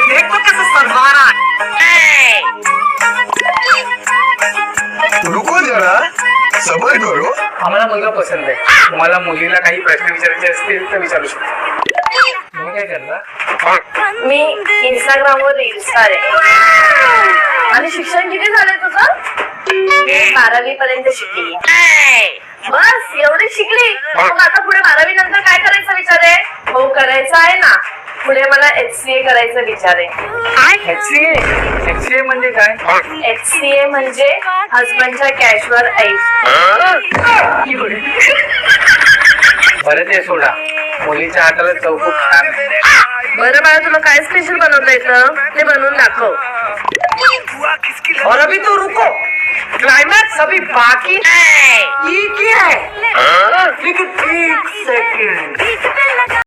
देखो कैसे सरवा रहा है। रुको जरा, सबर करो. आम्हाला मुलगा पसंत आहे. तुम्हाला मुलीला काही प्रश्न विचारायचे असतील तर विचारू शकता. तुम्ही काय करता? मी इंस्टाग्रामवर रील्स आहे. आणि शिक्षण किती झालंय तुझं? 12वी पर्यंत शिकली. बस एवढी शिकली? मग आता पुढे 12वी नंतर काय करायचा विचार आहे? हो करायचं आहे ना. पुढे मला HCA करायचा विचार आहे. HCA म्हणजे काय? HCA म्हणजे हजबंडच्या कॅशवर ऐश. बरं ते सोडा, मुलीच्या हाताला चव खूप छान आहे. बरं बाळा, तुला काय स्पेशल बनवता येतं ते बनवून दाखव. और अभी तो रुको, क्लाइमैक्स अभी बाकी है. ये क्या है? लेकिन एक सेकंड.